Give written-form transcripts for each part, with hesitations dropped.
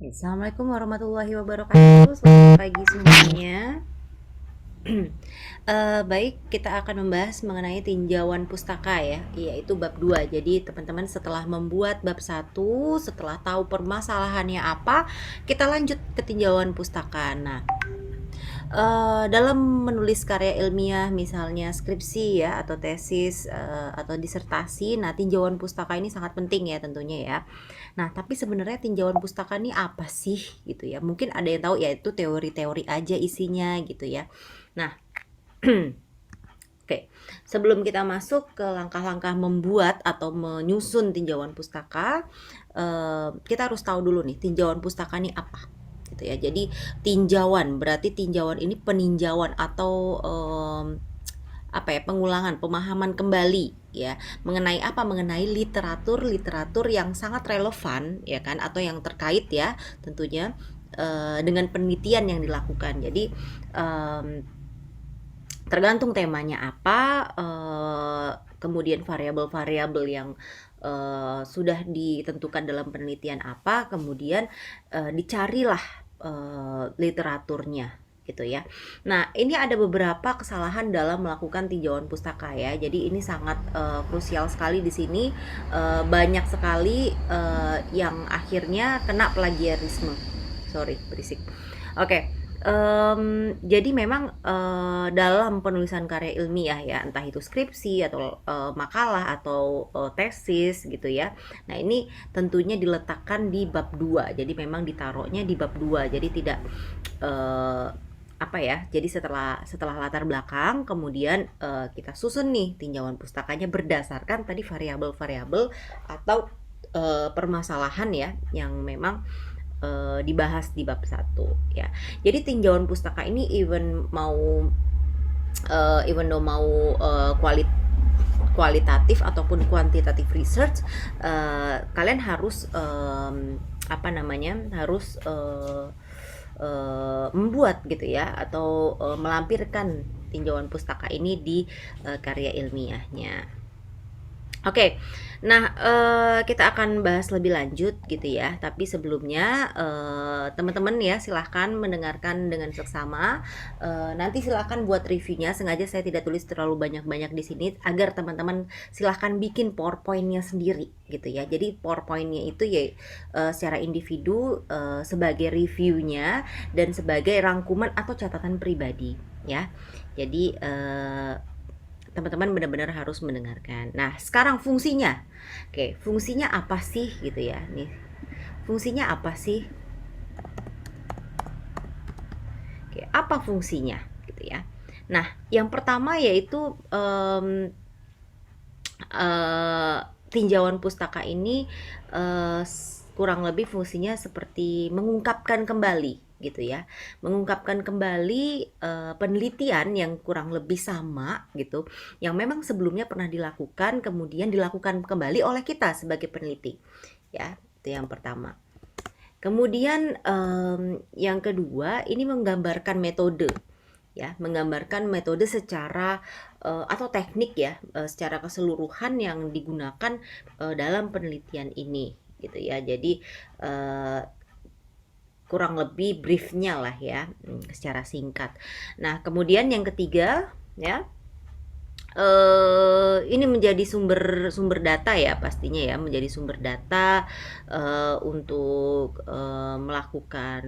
Assalamualaikum warahmatullahi wabarakatuh. Selamat pagi semuanya. Baik, kita akan membahas mengenai tinjauan pustaka ya, yaitu bab 2. Jadi teman-teman setelah membuat bab 1, setelah tahu permasalahannya apa, kita lanjut ke tinjauan pustaka. Nah, dalam menulis karya ilmiah misalnya skripsi ya atau tesis atau disertasi, nah tinjauan pustaka ini sangat penting ya tentunya ya. Nah, tapi sebenarnya tinjauan pustaka ini apa sih gitu ya? Mungkin ada yang tahu yaitu teori-teori aja isinya gitu ya. Nah, oke, sebelum kita masuk ke langkah-langkah membuat atau menyusun tinjauan pustaka, kita harus tahu dulu nih tinjauan pustaka ini apa gitu ya. Jadi tinjauan berarti tinjauan ini peninjauan atau apa ya, pengulangan, pemahaman kembali ya mengenai apa, mengenai literatur yang sangat relevan ya kan, atau yang terkait ya tentunya dengan penelitian yang dilakukan. Jadi tergantung temanya apa, kemudian variabel-variabel yang sudah ditentukan dalam penelitian apa, kemudian dicarilah literaturnya gitu ya. Nah, ini ada beberapa kesalahan dalam melakukan tinjauan pustaka ya. Jadi ini sangat krusial sekali di sini. Banyak sekali yang akhirnya kena plagiarisme. Sorry, berisik. Oke. Jadi memang dalam penulisan karya ilmiah ya, entah itu skripsi atau makalah atau tesis gitu ya. Nah, ini tentunya diletakkan di bab 2. Jadi memang ditaruhnya di bab 2. Jadi tidak apa ya? Jadi setelah latar belakang kemudian kita susun nih tinjauan pustakanya berdasarkan tadi variabel-variabel atau permasalahan ya yang memang dibahas di bab 1 ya. Jadi tinjauan pustaka ini even though mau kualitatif ataupun kuantitatif research, kalian harus apa namanya, harus membuat gitu ya, atau melampirkan tinjauan pustaka ini di karya ilmiahnya. Oke, nah kita akan bahas lebih lanjut gitu ya. Tapi sebelumnya teman-teman ya silahkan mendengarkan dengan seksama. Nanti silahkan buat reviewnya. Sengaja saya tidak tulis terlalu banyak-banyak di sini agar teman-teman silahkan bikin PowerPoint-nya sendiri gitu ya. Jadi PowerPoint-nya itu ya secara individu sebagai reviewnya dan sebagai rangkuman atau catatan pribadi ya. Jadi teman-teman benar-benar harus mendengarkan. Nah, sekarang fungsinya. Oke, fungsinya apa sih gitu ya? Nih. Fungsinya apa sih? Oke, apa fungsinya gitu ya? Nah, yang pertama yaitu tinjauan pustaka ini kurang lebih fungsinya seperti mengungkapkan kembali gitu ya, mengungkapkan kembali penelitian yang kurang lebih sama gitu, yang memang sebelumnya pernah dilakukan kemudian dilakukan kembali oleh kita sebagai peneliti ya. Itu yang pertama. Kemudian yang kedua ini menggambarkan metode ya, menggambarkan metode secara atau teknik ya, secara keseluruhan yang digunakan dalam penelitian ini gitu ya. Jadi kurang lebih briefnya lah ya, secara singkat. Nah, kemudian yang ketiga ya, ini menjadi sumber data ya pastinya ya, menjadi sumber data untuk melakukan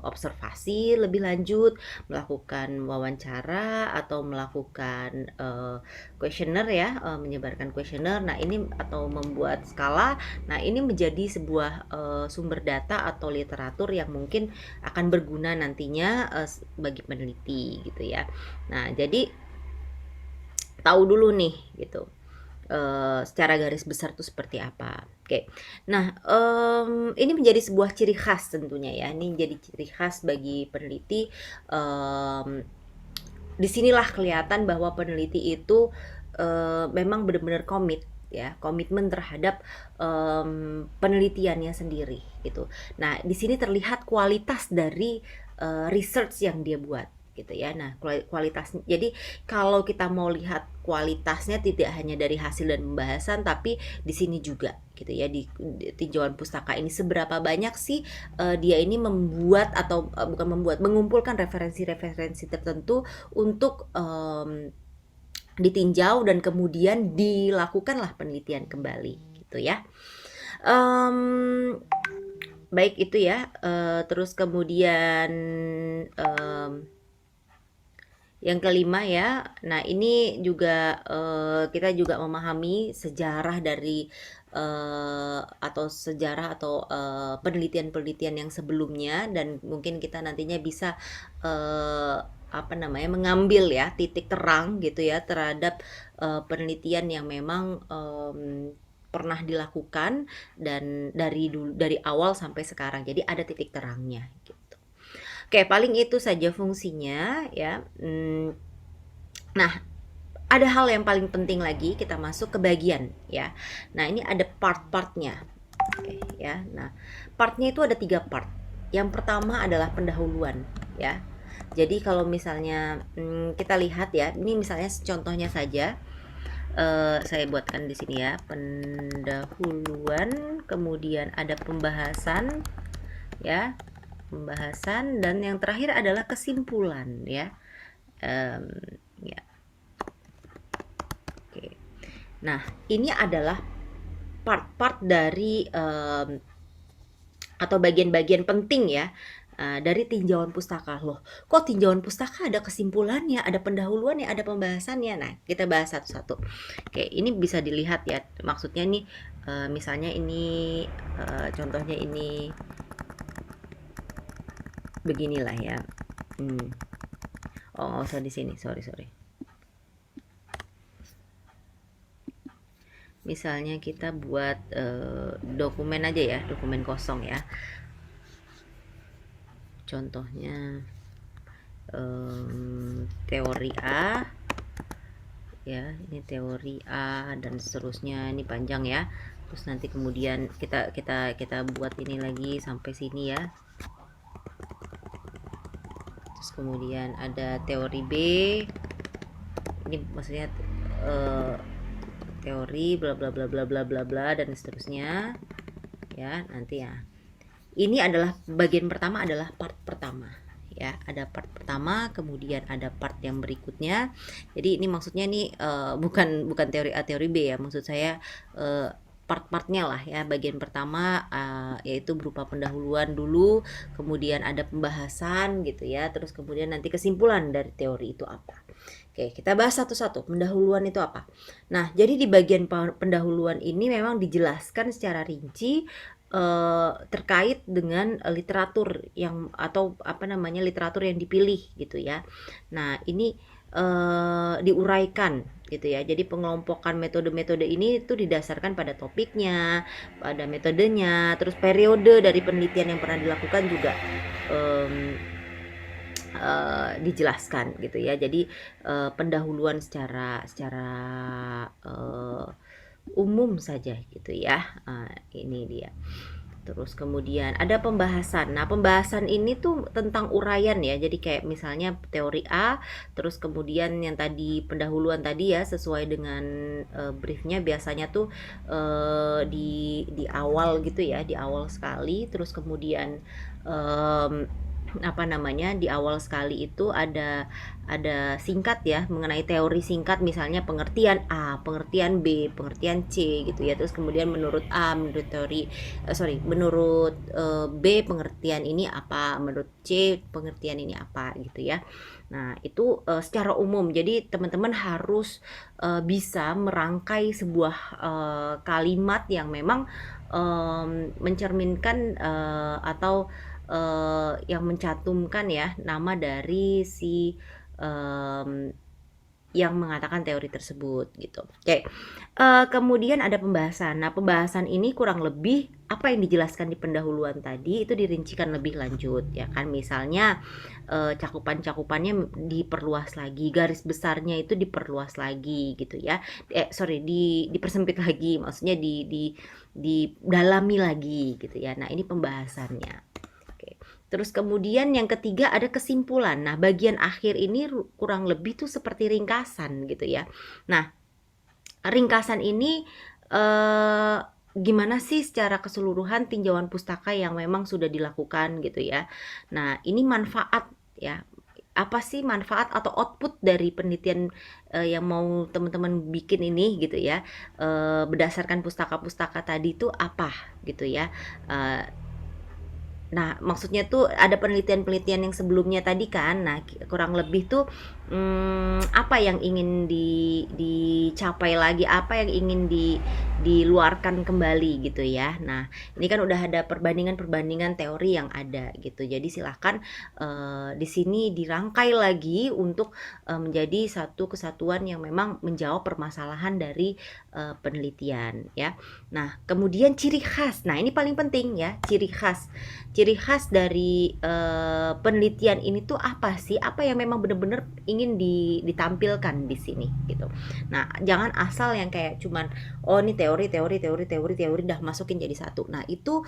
observasi lebih lanjut, melakukan wawancara atau melakukan kuesioner ya, menyebarkan kuesioner. Nah, ini atau membuat skala. Nah, ini menjadi sebuah sumber data atau literatur yang mungkin akan berguna nantinya bagi peneliti gitu ya. Nah, jadi tahu dulu nih gitu secara garis besar itu seperti apa. Oke, nah ini menjadi sebuah ciri khas tentunya ya. Ini menjadi ciri khas bagi peneliti. Disinilah kelihatan bahwa peneliti itu memang benar-benar komit ya, komitmen terhadap penelitiannya sendiri gitu. Nah, di sini terlihat kualitas dari research yang dia buat gitu ya. Nah, kualitas, jadi kalau kita mau lihat kualitasnya tidak hanya dari hasil dan pembahasan tapi di sini juga gitu ya di tinjauan pustaka ini. Seberapa banyak sih dia ini membuat atau bukan membuat, mengumpulkan referensi-referensi tertentu untuk ditinjau dan kemudian dilakukanlah penelitian kembali gitu ya. Baik itu ya. Terus kemudian yang kelima ya. Nah, ini juga kita juga memahami sejarah dari atau sejarah atau penelitian-penelitian yang sebelumnya, dan mungkin kita nantinya bisa apa namanya, mengambil ya titik terang gitu ya terhadap penelitian yang memang pernah dilakukan dan dari awal sampai sekarang. Jadi ada titik terangnya gitu. Oke, paling itu saja fungsinya ya. Nah, ada hal yang paling penting lagi, kita masuk ke bagian ya. Nah, ini ada part-partnya. Oke, ya. Nah, partnya itu ada 3 part. Yang pertama adalah pendahuluan ya. Jadi kalau misalnya kita lihat ya, ini misalnya contohnya saja. Saya buatkan di sini ya, pendahuluan, kemudian ada pembahasan ya, pembahasan, dan yang terakhir adalah kesimpulan ya. Ya. Oke. Nah, ini adalah part-part dari atau bagian-bagian penting ya dari tinjauan pustaka. Loh, kok tinjauan pustaka ada kesimpulannya, ada pendahuluannya, ada pembahasannya? Nah, kita bahas satu-satu. Oke, ini bisa dilihat ya. Maksudnya nih, misalnya ini contohnya ini beginilah ya. Oh, nggak usah di sini, sorry. Misalnya kita buat dokumen aja ya, dokumen kosong ya. Contohnya teori A ya, ini teori A dan seterusnya, ini panjang ya. Terus nanti kemudian kita buat ini lagi sampai sini ya. Terus kemudian ada teori B, ini maksudnya teori bla bla bla bla bla bla bla dan seterusnya ya. Nanti ya, ini adalah bagian pertama, adalah part pertama ya. Ada part pertama, kemudian ada part yang berikutnya. Jadi ini maksudnya nih bukan teori A teori B ya, maksud saya part-partnya lah ya. Bagian pertama yaitu berupa pendahuluan dulu, kemudian ada pembahasan gitu ya, terus kemudian nanti kesimpulan dari teori itu apa. Oke, kita bahas satu-satu. Pendahuluan itu apa? Nah, jadi di bagian pendahuluan ini memang dijelaskan secara rinci terkait dengan literatur yang atau apa namanya, literatur yang dipilih gitu ya. Nah, ini diuraikan gitu ya. Jadi pengelompokan metode-metode ini itu didasarkan pada topiknya, pada metodenya, terus periode dari penelitian yang pernah dilakukan juga dijelaskan gitu ya. Jadi pendahuluan secara umum saja gitu ya. Ini dia. Terus kemudian ada pembahasan. Nah, pembahasan ini tuh tentang uraian ya. Jadi kayak misalnya teori A, terus kemudian yang tadi pendahuluan tadi ya, sesuai dengan briefnya biasanya tuh di awal gitu ya, di awal sekali. Terus kemudian apa namanya, di awal sekali itu ada singkat ya, mengenai teori singkat, misalnya pengertian A, pengertian B, pengertian C gitu ya. Terus kemudian menurut A, menurut teori menurut B pengertian ini apa, menurut C pengertian ini apa gitu ya. Nah, itu secara umum. Jadi teman-teman harus bisa merangkai sebuah kalimat yang memang mencerminkan atau yang mencantumkan ya nama dari si yang mengatakan teori tersebut gitu. Oke. Kemudian ada pembahasan. Nah, pembahasan ini kurang lebih apa yang dijelaskan di pendahuluan tadi itu dirincikan lebih lanjut ya kan. Misalnya cakupan-cakupannya diperluas lagi, garis besarnya itu diperluas lagi gitu ya. Dipersempit lagi, maksudnya didalami lagi gitu ya. Nah, ini pembahasannya. Terus kemudian yang ketiga ada kesimpulan. Nah, bagian akhir ini kurang lebih tuh seperti ringkasan gitu ya. Nah, ringkasan ini gimana sih secara keseluruhan tinjauan pustaka yang memang sudah dilakukan gitu ya. Nah, ini manfaat ya. Apa sih manfaat atau output dari penelitian yang mau teman-teman bikin ini gitu ya. Berdasarkan pustaka-pustaka tadi itu apa gitu ya. Eh, Nah, maksudnya tuh ada penelitian-penelitian yang sebelumnya tadi kan. Nah, kurang lebih tuh apa yang ingin dicapai lagi, apa yang ingin diluarkan kembali gitu ya. Nah, ini kan udah ada perbandingan-perbandingan teori yang ada gitu. Jadi silahkan di sini dirangkai lagi untuk menjadi satu kesatuan yang memang menjawab permasalahan dari penelitian ya. Nah, kemudian ciri khas. Nah, ini paling penting ya, ciri khas. Ciri khas dari penelitian ini tuh apa sih? Apa yang memang benar-benar ingin ditampilkan di sini gitu. Nah, jangan asal yang kayak cuman oh ini teori dah masukin jadi satu. Nah, itu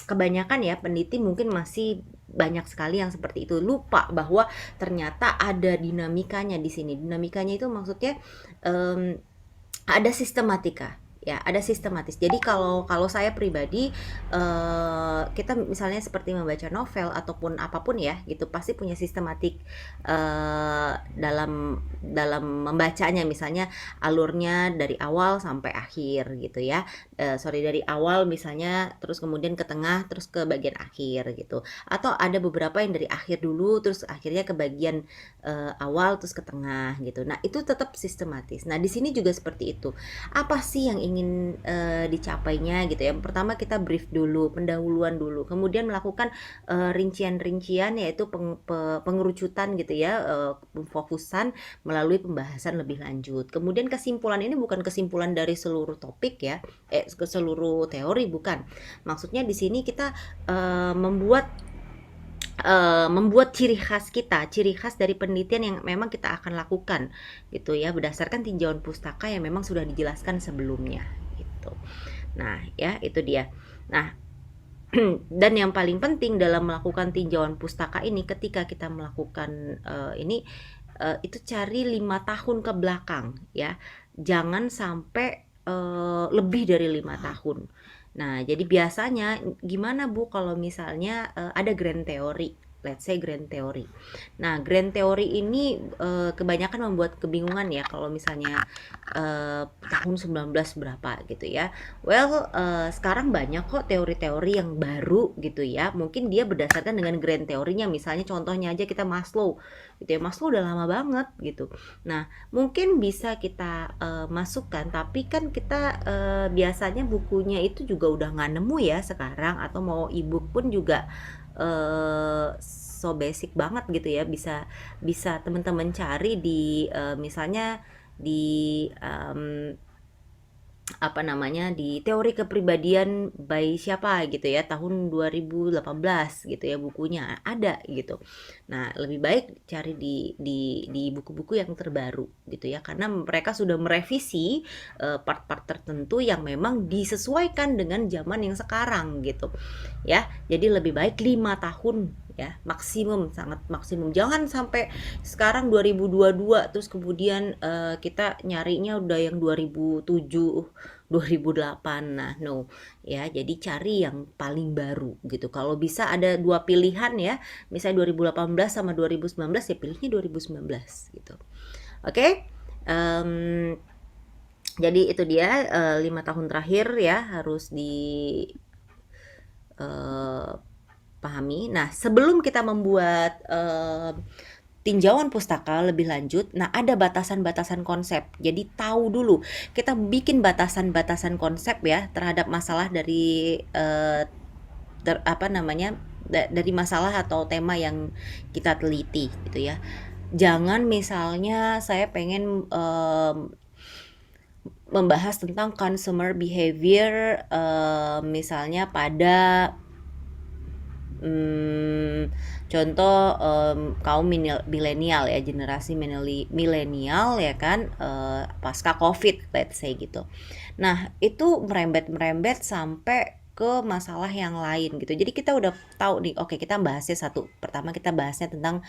kebanyakan ya peneliti mungkin masih banyak sekali yang seperti itu, lupa bahwa ternyata ada dinamikanya di sini. Dinamikanya itu maksudnya ada sistematika ya, ada sistematis. Jadi kalau saya pribadi kita misalnya seperti membaca novel ataupun apapun ya gitu, pasti punya sistematik dalam membacanya. Misalnya alurnya dari awal sampai akhir gitu ya. Dari awal misalnya, terus kemudian ke tengah, terus ke bagian akhir gitu. Atau ada beberapa yang dari akhir dulu, terus akhirnya ke bagian awal, terus ke tengah gitu. Nah, itu tetap sistematis. Nah, di sini juga seperti itu. Apa sih yang ingin dicapainya gitu ya. Pertama kita brief dulu, pendahuluan dulu, kemudian melakukan rincian-rincian, yaitu pengerucutan gitu ya, pemfokusan melalui pembahasan lebih lanjut. Kemudian kesimpulan ini bukan kesimpulan dari seluruh topik ya, ke seluruh teori, bukan. Maksudnya di sini kita membuat ciri khas kita, ciri khas dari penelitian yang memang kita akan lakukan gitu ya, berdasarkan tinjauan pustaka yang memang sudah dijelaskan sebelumnya gitu. Nah, ya itu dia. Nah, dan yang paling penting dalam melakukan tinjauan pustaka ini, ketika kita melakukan itu cari 5 tahun ke belakang ya. Jangan sampai lebih dari 5 tahun. Nah, jadi biasanya gimana Bu kalau misalnya ada grand theory, let's say grand theory. Nah, grand theory ini kebanyakan membuat kebingungan ya kalau misalnya tahun 19 berapa gitu ya. Well, sekarang banyak kok teori-teori yang baru gitu ya. Mungkin dia berdasarkan dengan grand teorinya, misalnya contohnya aja kita Maslow gitu ya. Maslow udah lama banget gitu. Nah, mungkin bisa kita masukkan, tapi kan kita biasanya bukunya itu juga udah nggak nemu ya sekarang, atau mau ebook pun juga so basic banget gitu ya. Bisa teman-teman cari di misalnya di di teori kepribadian by siapa gitu ya, tahun 2018 gitu ya, bukunya ada gitu. Nah, lebih baik cari di buku-buku yang terbaru gitu ya, karena mereka sudah merevisi part-part tertentu yang memang disesuaikan dengan zaman yang sekarang gitu ya. Jadi lebih baik 5 tahun ya, maksimum, sangat maksimum. Jangan sampai sekarang 2022 terus kemudian kita nyarinya udah yang 2007 2008. Nah, no ya. Jadi cari yang paling baru gitu. Kalau bisa ada dua pilihan ya, misalnya 2018 sama 2019, ya pilihnya 2019 gitu. Oke. Jadi itu dia 5 tahun terakhir ya harus di pahami. Nah, sebelum kita membuat tinjauan pustaka lebih lanjut, nah ada batasan-batasan konsep. Jadi tahu dulu, kita bikin batasan-batasan konsep ya terhadap masalah dari dari masalah atau tema yang kita teliti gitu ya. Jangan misalnya saya pengen membahas tentang consumer behavior misalnya pada contoh kaum milenial ya, generasi milenial ya kan, pasca COVID let's say gitu. Nah, itu merembet sampai ke masalah yang lain gitu. Jadi kita udah tahu nih, oke kita bahasnya pertama kita bahasnya tentang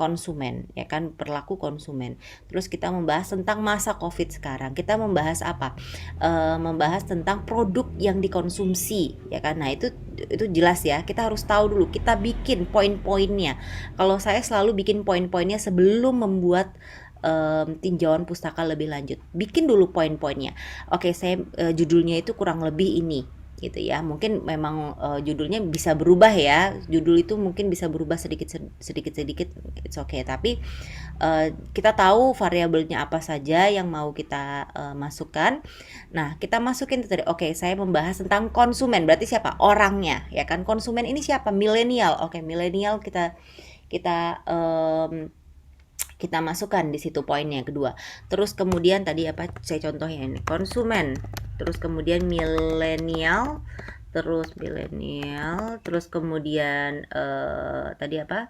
konsumen, ya kan, perilaku konsumen. Terus kita membahas tentang masa COVID sekarang. Kita membahas apa? Membahas tentang produk yang dikonsumsi, ya kan. Nah, itu jelas ya. Kita harus tahu dulu. Kita bikin poin-poinnya. Kalau saya selalu bikin poin-poinnya sebelum membuat tinjauan pustaka lebih lanjut. Bikin dulu poin-poinnya. Oke, saya judulnya itu kurang lebih ini gitu ya. Mungkin memang judulnya bisa berubah ya. Judul itu mungkin bisa berubah sedikit, it's okay. Tapi kita tahu variabelnya apa saja yang mau kita masukkan. Nah, kita masukin tadi. Oke, saya membahas tentang konsumen. Berarti siapa? Orangnya, ya kan? Konsumen ini siapa? Milenial. Oke, milenial kita masukkan di situ poinnya kedua. Terus kemudian tadi apa saya contohnya ini konsumen, terus kemudian milenial, terus kemudian tadi apa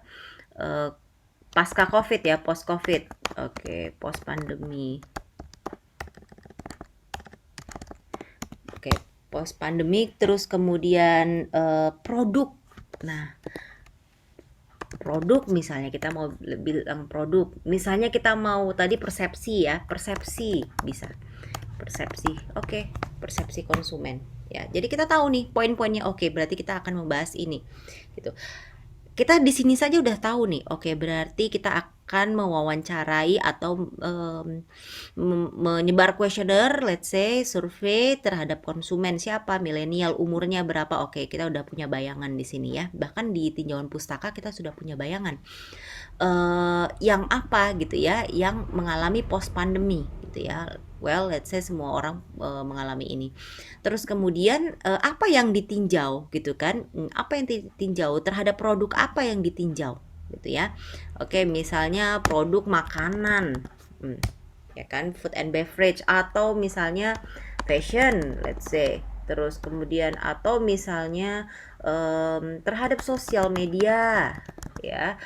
pasca covid ya, post covid. Oke, post pandemi. Oke, post pandemi, terus kemudian produk. Nah, produk misalnya kita mau bilang produk, misalnya kita mau tadi persepsi ya, persepsi bisa persepsi. Oke, persepsi konsumen ya. Jadi kita tahu nih poin-poinnya. Oke, berarti kita akan membahas ini gitu. Kita di sini saja udah tahu nih. Oke, berarti kita akan mewawancarai atau menyebar kuesioner, let's say survei terhadap konsumen siapa, milenial, umurnya berapa. Oke, kita udah punya bayangan di sini ya. Bahkan di tinjauan pustaka kita sudah punya bayangan. Yang apa gitu ya, yang mengalami post pandemi gitu ya. Well, let's say semua orang mengalami ini. Terus kemudian apa yang ditinjau gitu kan? Apa yang ditinjau terhadap produk apa yang ditinjau gitu ya? Oke, misalnya produk makanan, ya kan, food and beverage, atau misalnya fashion, let's say. Terus kemudian atau misalnya terhadap sosial media, ya.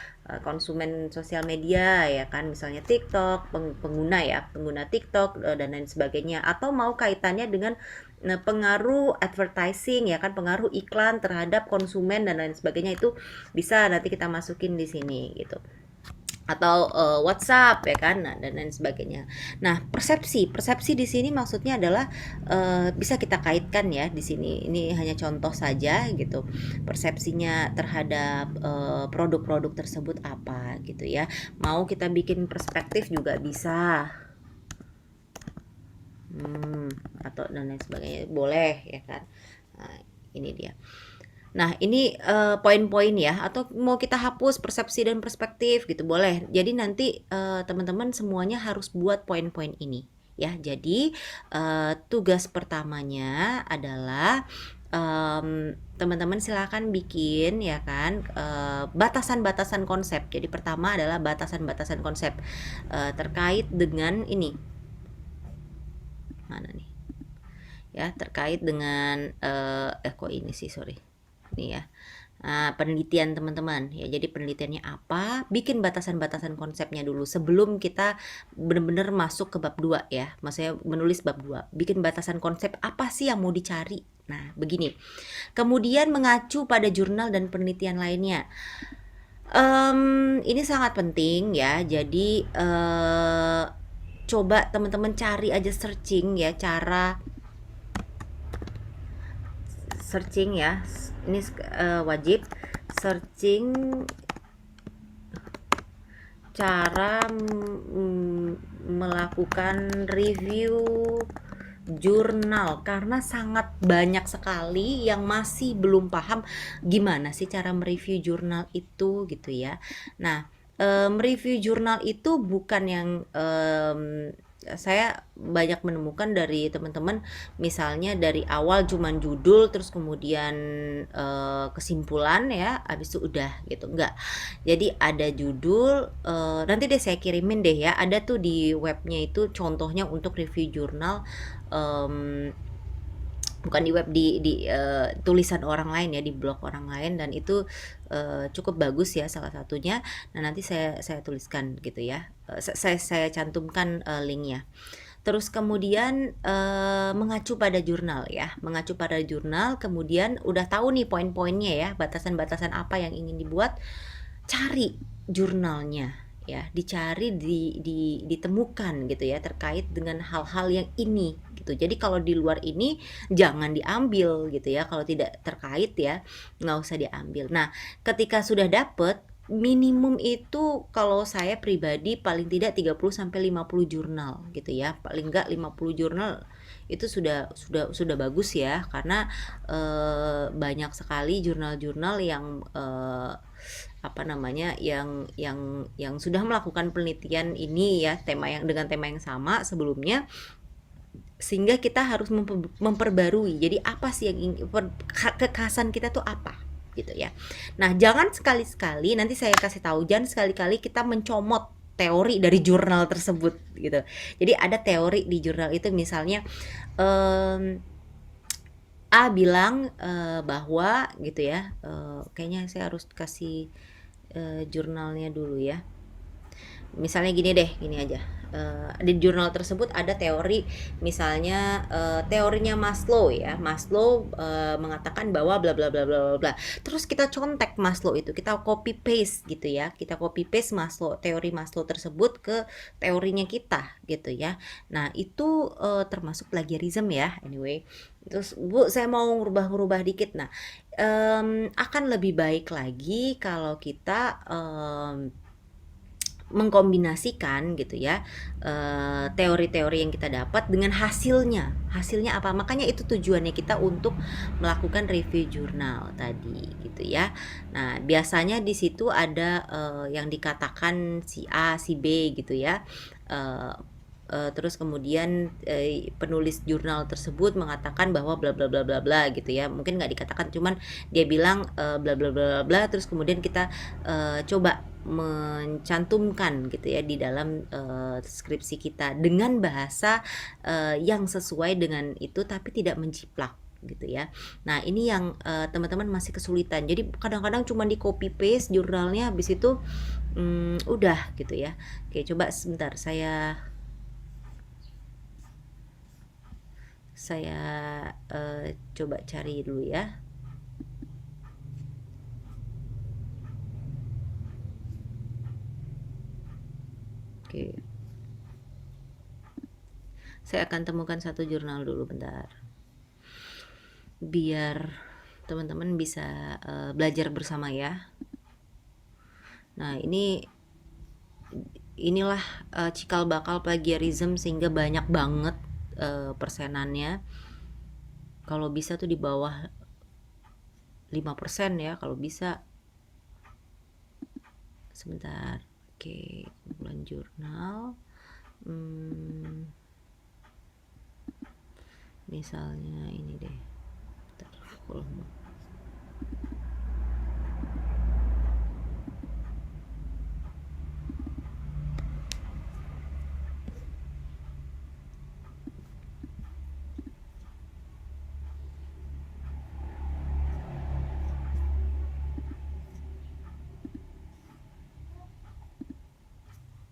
Konsumen sosial media ya kan, misalnya TikTok, pengguna TikTok dan lain sebagainya, atau mau kaitannya dengan pengaruh advertising ya kan, pengaruh iklan terhadap konsumen dan lain sebagainya, itu bisa nanti kita masukin di sini gitu, atau WhatsApp ya kan, dan lain sebagainya. Nah, persepsi di sini maksudnya adalah bisa kita kaitkan ya di sini. Ini hanya contoh saja gitu. Persepsinya terhadap produk-produk tersebut apa gitu ya. Mau kita bikin perspektif juga bisa. Atau dan lain sebagainya boleh ya kan. Nah, ini dia. Nah, ini poin-poin ya, atau mau kita hapus persepsi dan perspektif gitu boleh. Jadi nanti teman-teman semuanya harus buat poin-poin ini ya. Jadi tugas pertamanya adalah teman-teman silakan bikin ya kan batasan-batasan konsep. Jadi pertama adalah batasan-batasan konsep terkait dengan ini. Mana nih? Ya, terkait dengan kok ini sih, sorry. Nih ya, penelitian teman-teman ya. Jadi penelitiannya apa, bikin batasan-batasan konsepnya dulu sebelum kita benar-benar masuk ke bab 2 ya, maksudnya menulis bab 2. Bikin batasan konsep apa sih yang mau dicari. Nah begini, kemudian mengacu pada jurnal dan penelitian lainnya. Ini sangat penting ya. Jadi coba teman-teman cari aja, searching ya, cara searching ya, ini wajib searching cara melakukan review jurnal, karena sangat banyak sekali yang masih belum paham gimana sih cara mereview jurnal itu gitu ya. Nah, mereview jurnal itu bukan yang saya banyak menemukan dari teman-teman, misalnya dari awal cuman judul terus kemudian kesimpulan ya, habis itu udah gitu, enggak. Jadi ada judul, nanti deh saya kirimin deh ya, ada tuh di webnya itu contohnya untuk review jurnal, bukan di web, di tulisan orang lain ya, di blog orang lain, dan itu cukup bagus ya salah satunya. Nah nanti saya tuliskan gitu ya, saya cantumkan linknya. Terus kemudian mengacu pada jurnal ya, mengacu pada jurnal, kemudian udah tahu nih poin-poinnya ya, batasan-batasan apa yang ingin dibuat, cari jurnalnya ya, dicari, ditemukan gitu ya, terkait dengan hal-hal yang ini gitu. Jadi kalau di luar ini jangan diambil gitu ya, kalau tidak terkait ya nggak usah diambil. Nah, ketika sudah dapet, minimum itu kalau saya pribadi paling tidak 30 sampai 50 jurnal gitu ya. Paling enggak 50 jurnal itu sudah bagus ya, karena banyak sekali jurnal-jurnal yang apa namanya, yang sudah melakukan penelitian ini ya, dengan tema yang sama sebelumnya, sehingga kita harus memperbarui. Jadi apa sih yang kekhasan kita tuh apa gitu ya. Nah, jangan sekali-sekali, nanti saya kasih tahu, jangan sekali-kali kita mencomot teori dari jurnal tersebut gitu. Jadi ada teori di jurnal itu, misalnya A bilang bahwa gitu ya, kayaknya saya harus kasih jurnalnya dulu ya. Misalnya gini deh, gini aja. Di jurnal tersebut ada teori, misalnya teorinya Maslow ya. Maslow mengatakan bahwa bla bla bla bla bla. Terus kita contek Maslow itu, kita copy paste gitu ya. Kita copy paste teori Maslow tersebut ke teorinya kita gitu ya. Nah, itu termasuk plagiarism ya. Anyway, terus Bu, saya mau ngubah-ngubah dikit. Nah, akan lebih baik lagi kalau kita mengkombinasikan gitu ya, teori-teori yang kita dapat dengan hasilnya apa, makanya itu tujuannya kita untuk melakukan review jurnal tadi gitu ya. Nah, biasanya di situ ada yang dikatakan si A si B gitu ya, terus kemudian penulis jurnal tersebut mengatakan bahwa bla bla bla bla bla gitu ya, mungkin nggak dikatakan, cuman dia bilang bla bla bla bla, terus kemudian kita coba mencantumkan gitu ya di dalam skripsi kita dengan bahasa yang sesuai dengan itu, tapi tidak menjiplak gitu ya. Nah, ini yang teman-teman masih kesulitan. Jadi kadang-kadang cuma di copy paste jurnalnya, habis itu udah gitu ya. Oke, coba sebentar saya coba cari dulu ya. Oke, saya akan temukan satu jurnal dulu bentar, biar teman-teman bisa belajar bersama ya. Nah, inilah cikal bakal plagiarism, sehingga banyak banget persenannya. Kalau bisa tuh di bawah 5% ya, kalau bisa. Sebentar. Oke, kumpulan jurnal. Misalnya ini deh. Bentar,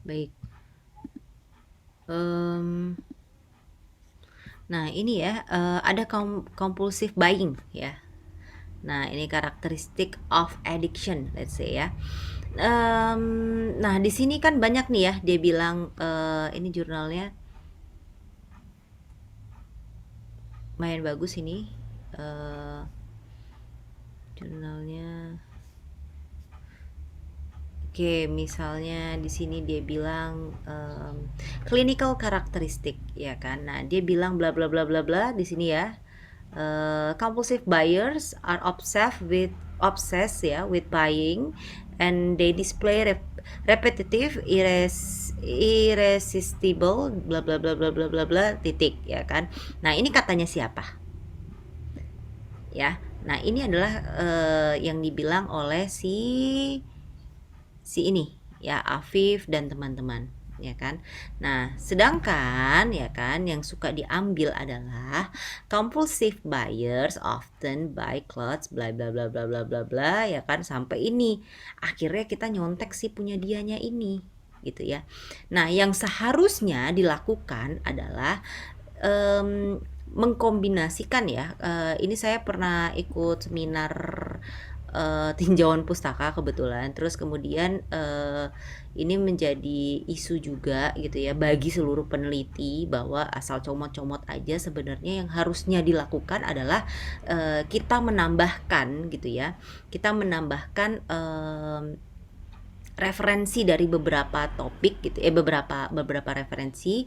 baik. Nah, ini ya, ada compulsive buying ya. Nah, ini karakteristik of addiction, let's say ya. Nah, di sini kan banyak nih ya, dia bilang ini jurnalnya lumayan bagus ini, jurnalnya. Oke, misalnya di sini dia bilang clinical characteristic ya kan. Nah, dia bilang bla bla bla bla bla di sini ya. Compulsive buyers are obsessed with buying, and they display repetitive irresistible bla bla bla bla bla bla bla titik ya kan. Nah, ini katanya siapa? Ya. Nah, ini adalah yang dibilang oleh si ini ya, Afif dan teman-teman ya kan. Nah, sedangkan ya kan yang suka diambil adalah compulsive buyers often buy clothes bla bla bla bla bla bla bla ya kan, sampai ini akhirnya kita nyontek si punya dianya ini gitu ya. Nah, yang seharusnya dilakukan adalah mengkombinasikan ya. Ini saya pernah ikut seminar tinjauan pustaka kebetulan. Terus kemudian ini menjadi isu juga gitu ya bagi seluruh peneliti bahwa asal comot-comot aja sebenarnya yang harusnya dilakukan adalah kita menambahkan gitu ya. Kita menambahkan referensi dari beberapa topik gitu beberapa referensi,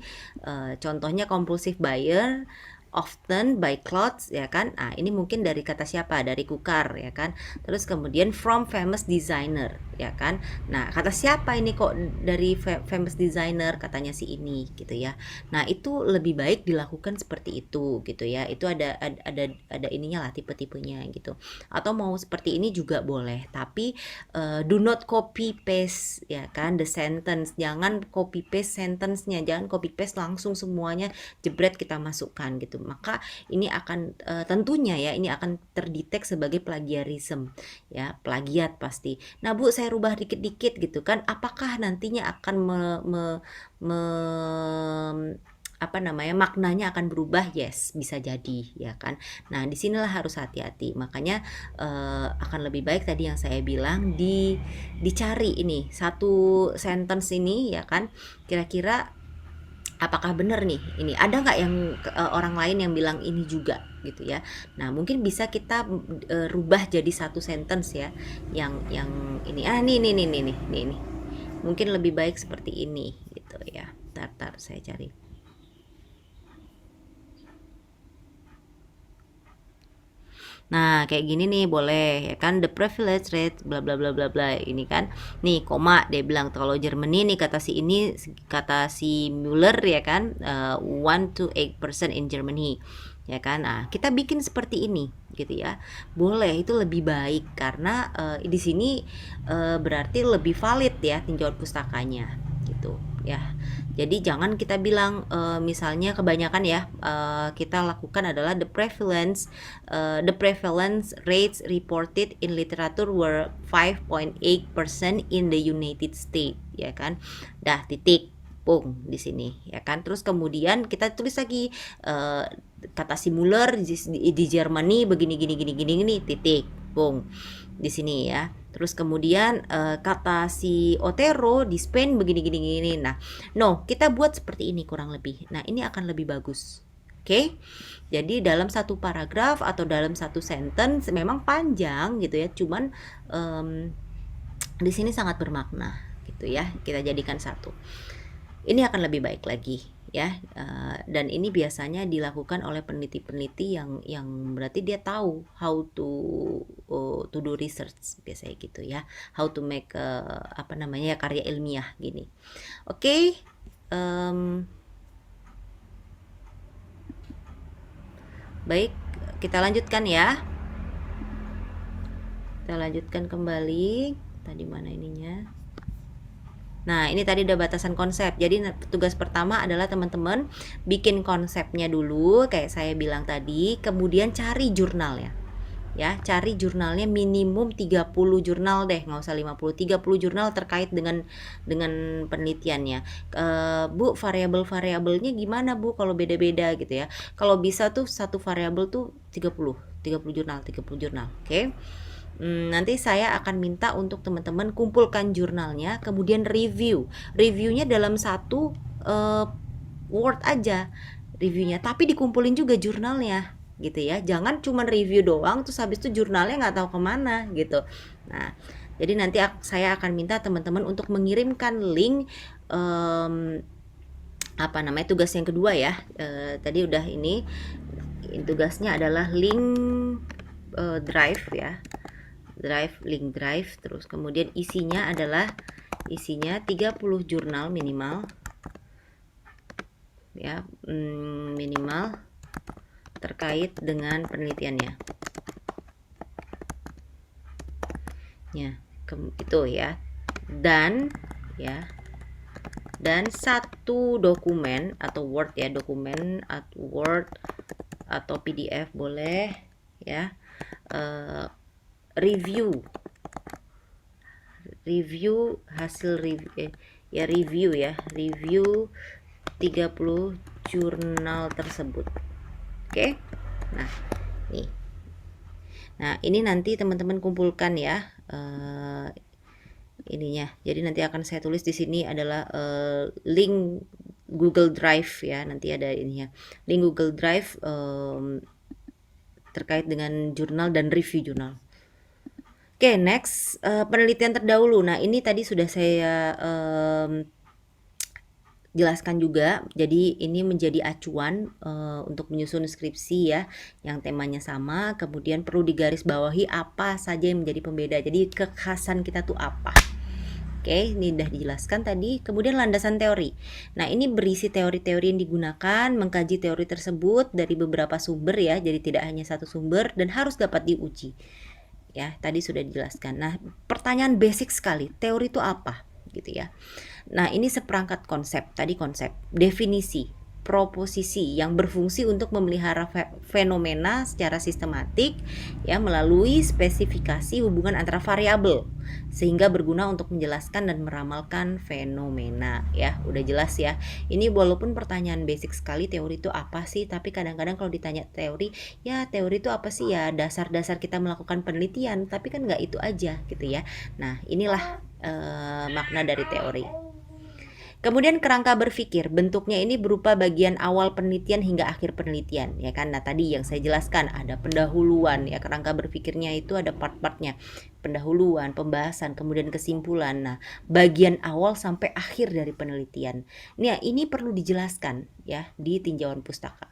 contohnya compulsive buyer often buy clothes ya kan. Nah, ini mungkin dari kata siapa? Dari Kukar ya kan. Terus kemudian from famous designer ya kan. Nah, kata siapa ini kok dari famous designer? Katanya si ini gitu ya. Nah, itu lebih baik dilakukan seperti itu gitu ya. Itu ada ininya lah tipe-tipenya gitu. Atau mau seperti ini juga boleh, tapi do not copy paste ya kan the sentence. Jangan copy paste sentence-nya, jangan copy paste langsung semuanya jebret kita masukkan gitu. Maka ini akan tentunya ya ini akan terdetek sebagai plagiarism ya, plagiat pasti. Nah, Bu, saya rubah dikit-dikit gitu kan, apakah nantinya akan apa namanya maknanya akan berubah? Yes, bisa jadi ya kan. Nah, disinilah harus hati-hati. Makanya akan lebih baik tadi yang saya bilang dicari ini satu sentence ini ya kan, kira-kira apakah benar nih ini, ada nggak yang orang lain yang bilang ini juga gitu ya. Nah, mungkin bisa kita rubah jadi satu sentence ya yang ini ini mungkin lebih baik seperti ini gitu ya. Tar saya cari. Nah, kayak gini nih boleh ya kan, the privilege rate bla bla bla bla bla ini kan. Nih, koma dia bilang kalau Germany nih kata si Müller ya kan 1 to 8% in Germany ya kan. Nah, kita bikin seperti ini gitu ya. Boleh, itu lebih baik karena di sini berarti lebih valid ya tinjauan pustakanya gitu ya. Jadi jangan kita bilang misalnya kebanyakan ya kita lakukan adalah the prevalence rates reported in literature were 5.8% in the United States ya kan. Dah titik pung di sini ya kan. Terus kemudian kita tulis lagi kata si Müller di Germany begini gini titik pung di sini ya. Terus kemudian kata si Otero di Spain begini. Nah, kita buat seperti ini kurang lebih. Nah, ini akan lebih bagus. Oke. Jadi dalam satu paragraf atau dalam satu sentence memang panjang gitu ya, cuman di sini sangat bermakna gitu ya. Kita jadikan satu. Ini akan lebih baik lagi ya, dan ini biasanya dilakukan oleh peneliti-peneliti yang berarti dia tahu how to do research biasanya gitu ya, how to make apa namanya karya ilmiah gini. Oke, baik, kita lanjutkan ya. Kita lanjutkan kembali. Tadi mana ininya? Nah, ini tadi udah batasan konsep. Jadi tugas pertama adalah teman-teman bikin konsepnya dulu kayak saya bilang tadi, kemudian cari jurnalnya. Ya, cari jurnalnya minimum 30 jurnal deh, nggak usah 50, 30 jurnal terkait dengan penelitiannya. Bu, variabel-variabelnya gimana, Bu, kalau beda-beda gitu ya. Kalau bisa tuh satu variabel tuh 30 jurnal, 30 jurnal. Oke. Nanti saya akan minta untuk teman-teman kumpulkan jurnalnya, kemudian reviewnya dalam satu Word aja reviewnya, tapi dikumpulin juga jurnalnya gitu ya. Jangan cuma review doang terus habis itu jurnalnya nggak tahu kemana gitu. Nah, jadi nanti saya akan minta teman-teman untuk mengirimkan link apa namanya tugas yang kedua ya. Tadi udah ini tugasnya adalah link drive ya, link drive. Terus kemudian isinya 30 jurnal minimal ya, minimal terkait dengan penelitiannya ya, itu ya. Dan satu dokumen atau Word ya, dokumen atau Word atau PDF boleh ya, review hasil ya, review 30 jurnal tersebut. Oke. Nah, nih. Nah, ini nanti teman-teman kumpulkan ya ininya. Jadi nanti akan saya tulis di sini adalah link Google Drive ya. Nanti ada ininya. Link Google Drive terkait dengan jurnal dan review jurnal. Oke, next penelitian terdahulu. Nah, ini tadi sudah saya jelaskan juga. Jadi ini menjadi acuan untuk menyusun skripsi ya, yang temanya sama. Kemudian perlu digarisbawahi apa saja yang menjadi pembeda. Jadi kekhasan kita tuh apa? Oke, ini udah dijelaskan tadi. Kemudian landasan teori. Nah, ini berisi teori-teori yang digunakan, mengkaji teori tersebut dari beberapa sumber ya. Jadi tidak hanya satu sumber dan harus dapat diuji. Ya, tadi sudah dijelaskan. Nah, pertanyaan basic sekali, teori itu apa? Gitu ya. Nah, ini seperangkat konsep, tadi konsep, definisi, proposisi yang berfungsi untuk memelihara fenomena secara sistematik ya melalui spesifikasi hubungan antara variabel sehingga berguna untuk menjelaskan dan meramalkan fenomena ya. Udah jelas ya. Ini walaupun pertanyaan basic sekali, teori itu apa sih, tapi kadang-kadang kalau ditanya teori, ya teori itu apa sih ya, dasar-dasar kita melakukan penelitian, tapi kan nggak itu aja gitu ya. Nah, inilah makna dari teori. Kemudian kerangka berpikir, bentuknya ini berupa bagian awal penelitian hingga akhir penelitian, ya kan? Nah, tadi yang saya jelaskan ada pendahuluan, ya, kerangka berpikirnya itu ada part-partnya. Pendahuluan, pembahasan, kemudian kesimpulan. Nah, bagian awal sampai akhir dari penelitian. Nah, ini perlu dijelaskan ya di tinjauan pustaka.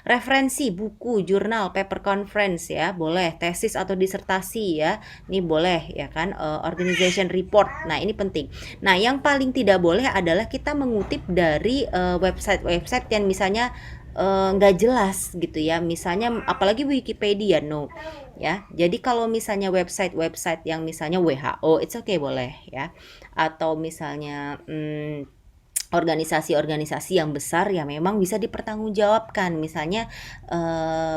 Referensi buku, jurnal, paper conference ya, boleh, tesis atau disertasi ya. Ini boleh ya kan, organization report. Nah, ini penting. Nah, yang paling tidak boleh adalah kita mengutip dari website-website yang misalnya nggak jelas gitu ya. Misalnya apalagi Wikipedia, no. Ya. Jadi kalau misalnya website-website yang misalnya WHO, it's okay, boleh ya. Atau misalnya organisasi-organisasi yang besar ya memang bisa dipertanggungjawabkan, misalnya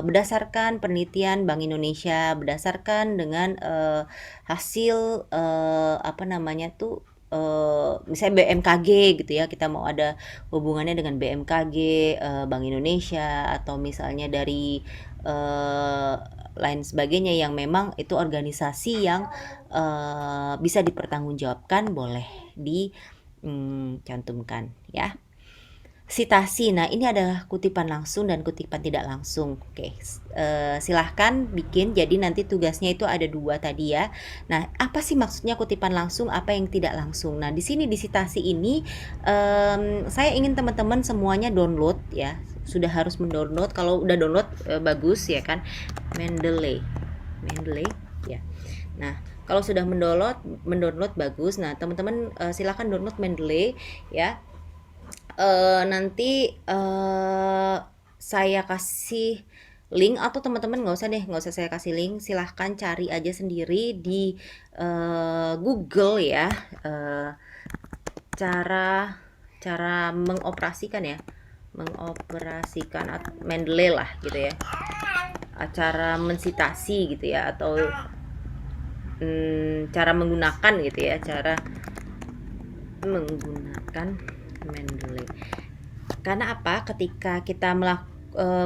berdasarkan penelitian Bank Indonesia, berdasarkan dengan hasil apa namanya tuh misalnya BMKG gitu ya, kita mau ada hubungannya dengan BMKG, Bank Indonesia, atau misalnya dari lain sebagainya yang memang itu organisasi yang bisa dipertanggungjawabkan, boleh cantumkan ya. Sitasi, nah ini adalah kutipan langsung dan kutipan tidak langsung. Oke, silahkan bikin. Jadi nanti tugasnya itu ada 2 tadi ya. Nah, apa sih maksudnya kutipan langsung, apa yang tidak langsung? Nah, di sini di sitasi ini saya ingin teman-teman semuanya download ya. Sudah harus mendownload. Kalau udah download bagus ya kan. Mendeley ya. Nah, kalau sudah mendownload bagus. Nah, teman-teman silakan download Mendeley ya. Nanti saya kasih link, atau teman-teman nggak usah saya kasih link, silahkan cari aja sendiri di Google ya, cara mengoperasikan Mendeley lah gitu ya, cara mensitasi gitu ya, atau cara menggunakan gitu ya, cara menggunakan Mendeley. Karena apa? Ketika kita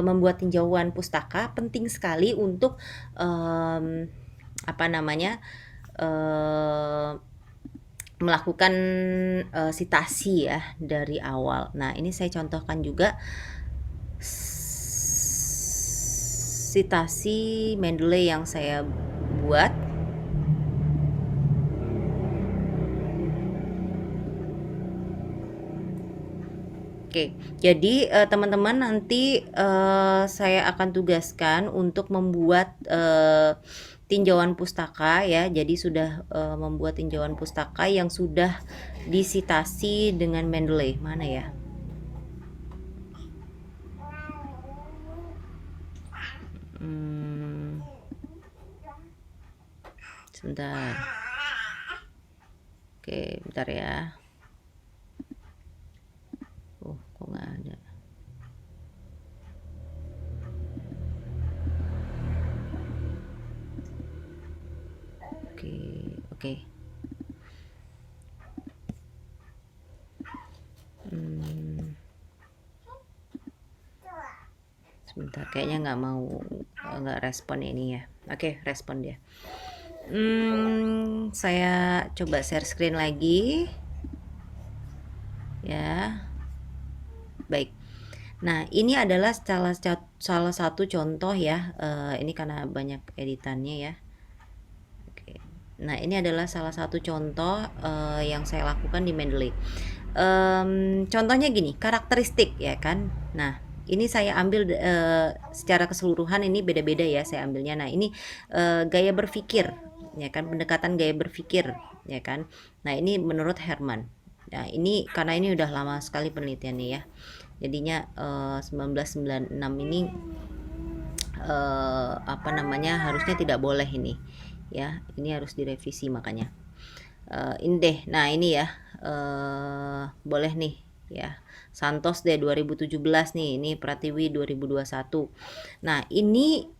membuat tinjauan pustaka, penting sekali untuk melakukan sitasi ya dari awal. Nah, ini saya contohkan juga sitasi Mendeley yang saya buat. Oke, jadi teman-teman nanti saya akan tugaskan untuk membuat tinjauan pustaka ya. Jadi sudah membuat tinjauan pustaka yang sudah disitasi dengan Mendeley. Mana ya? Sebentar. Oke, bentar ya. Kok nggak ada? Oke. Bentar, kayaknya nggak respon ini ya. Oke, respon dia. Saya coba share screen lagi ya. Baik. Nah, ini adalah salah satu contoh ya. Ini karena banyak editannya ya. Oke. Nah, ini adalah salah satu contoh yang saya lakukan di Mendeley. Contohnya gini, karakteristik ya kan. Nah, ini saya ambil secara keseluruhan, ini beda-beda ya saya ambilnya. Nah, ini gaya berpikir ya kan, pendekatan gaya berpikir ya kan. Nah, ini menurut Herman. Nah, ini karena ini udah lama sekali penelitiannya ya. Jadinya 1996 ini apa namanya, harusnya tidak boleh ini ya. Ini harus direvisi makanya. Ini deh. Nah, ini ya. Boleh nih ya. Santos deh 2017 nih, ini Pratiwi 2021. Nah, ini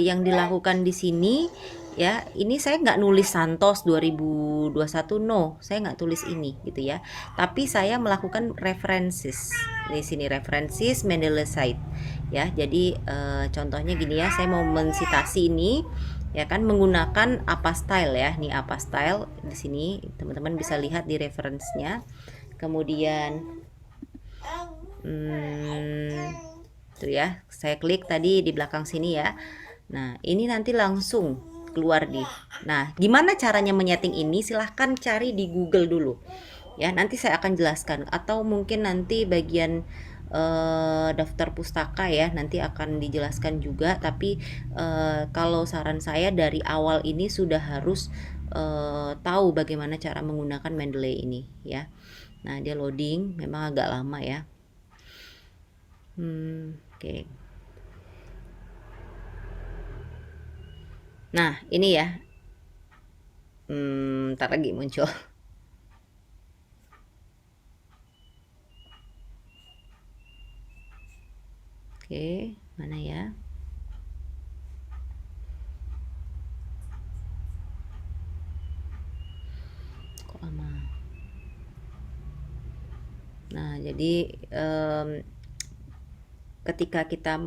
yang dilakukan di sini ya. Ini saya nggak nulis Santos 2021, no, saya nggak tulis ini gitu ya. Tapi saya melakukan references di sini, references Mendeley ya. Jadi contohnya gini ya, saya mau mensitasi ini ya kan, menggunakan apa style ya. Nih apa style di sini teman-teman bisa lihat di referensinya. Kemudian tuh ya, saya klik tadi di belakang sini ya. Nah, ini nanti langsung keluar di. Nah, gimana caranya menyeting ini? Silahkan cari di Google dulu ya. Nanti saya akan jelaskan, atau mungkin nanti bagian daftar pustaka ya, nanti akan dijelaskan juga. Tapi kalau saran saya dari awal ini sudah harus tahu bagaimana cara menggunakan Mendeley ini ya. Nah, dia loading memang agak lama ya. Oke. Nah, ini ya. Ntar lagi muncul. Oke, mana ya? Kok lama? Nah, jadi ketika kita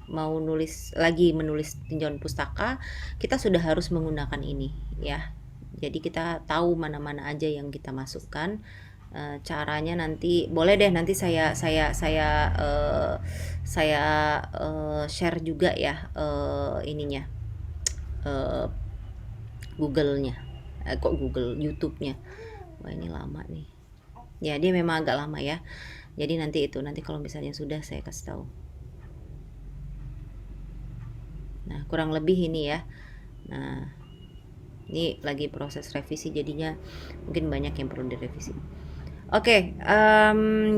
mau menulis tinjauan pustaka, kita sudah harus menggunakan ini ya. Jadi kita tahu mana-mana aja yang kita masukkan. Caranya nanti boleh deh, nanti saya share juga ya ininya, Google-nya. Kok Google, YouTube-nya. Wah, ini lama nih. Ya, dia memang agak lama ya. Jadi nanti kalau misalnya sudah, saya kasih tahu. Nah, kurang lebih ini ya. Nah, ini lagi proses revisi, jadinya mungkin banyak yang perlu direvisi. Oke,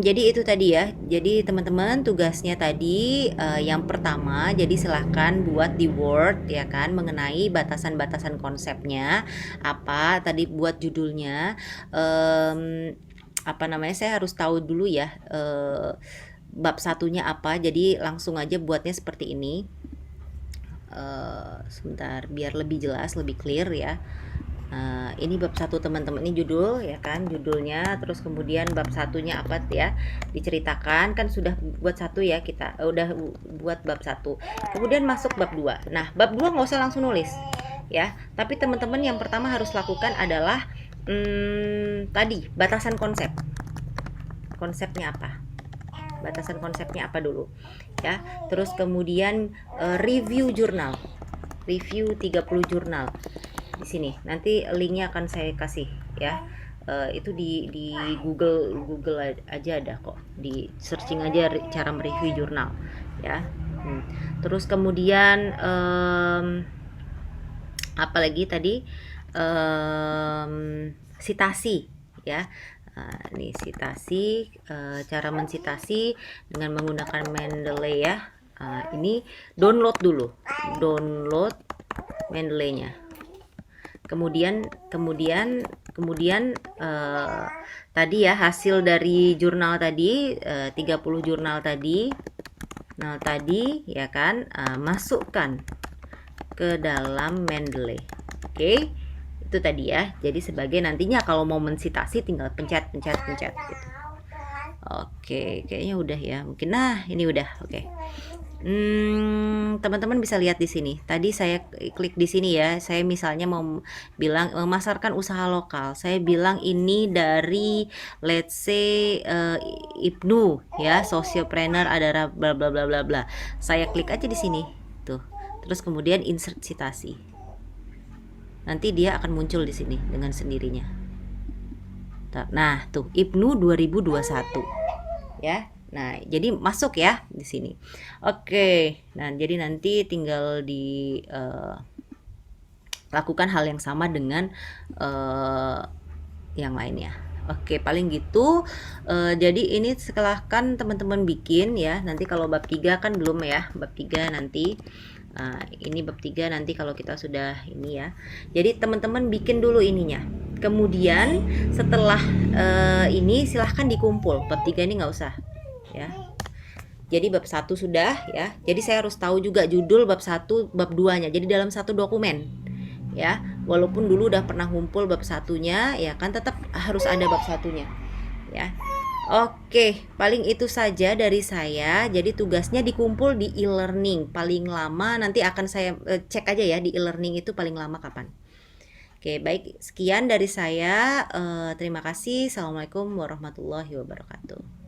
jadi itu tadi ya. Jadi teman-teman, tugasnya tadi yang pertama, jadi silahkan buat di Word ya kan, mengenai batasan-batasan konsepnya apa. Tadi buat judulnya, apa namanya, saya harus tahu dulu ya bab satunya apa. Jadi langsung aja buatnya seperti ini. Sebentar, biar lebih jelas, lebih clear ya. Ini bab 1 teman-teman, ini judul ya kan, judulnya. Terus kemudian bab satunya apa ya, diceritakan kan. Sudah buat 1 ya, kita udah buat bab 1. Kemudian masuk bab 2. Nah, bab 2 nggak usah langsung nulis ya, tapi teman-teman yang pertama harus lakukan adalah tadi batasan konsepnya apa, batasan konsepnya apa dulu ya. Terus kemudian review 30 jurnal di sini. Nanti linknya akan saya kasih ya. Itu di Google aja ada kok. Di searching aja cara mereview jurnal ya. Terus kemudian apa lagi tadi, sitasi ya. Ini sitasi, cara mensitasi dengan menggunakan Mendeley ya. Ini download dulu, download Mendeley-nya. Kemudian tadi ya, hasil dari jurnal tadi, 30 jurnal tadi. Nah, tadi ya kan, masukkan ke dalam Mendeley. Oke. Itu tadi ya. Jadi sebagai nantinya kalau mau mensitasi tinggal pencet gitu. Oke, kayaknya udah ya. Mungkin, nah ini udah. Oke. Teman-teman bisa lihat di sini. Tadi saya klik di sini ya. Saya misalnya mau bilang memasarkan usaha lokal. Saya bilang ini dari let's say Ibnu ya, sociopreneur ada bla bla bla bla bla. Saya klik aja di sini. Tuh. Terus kemudian insert citasi. Nanti dia akan muncul di sini dengan sendirinya. Nah, tuh Ibnu 2021. Ya. Nah, jadi masuk ya di sini. Oke. Nah, jadi nanti tinggal di lakukan hal yang sama dengan yang lainnya. Oke, paling gitu. Jadi ini silahkan teman-teman bikin ya. Nanti kalau bab 3 kan belum ya. Bab 3 nanti. Ini bab 3 nanti kalau kita sudah ini ya. Jadi teman-teman bikin dulu ininya. Kemudian setelah ini silahkan dikumpul. Bab 3 ini nggak usah ya. Jadi bab 1 sudah ya. Jadi saya harus tahu juga judul bab 1, bab 2-nya. Jadi dalam satu dokumen. Ya, walaupun dulu udah pernah ngumpul bab satunya, ya kan tetap harus ada bab satunya. Ya. Oke, paling itu saja dari saya. Jadi tugasnya dikumpul di e-learning. Paling lama nanti akan saya cek aja ya di e-learning itu paling lama kapan. Oke, baik. Sekian dari saya. Terima kasih. Assalamualaikum warahmatullahi wabarakatuh.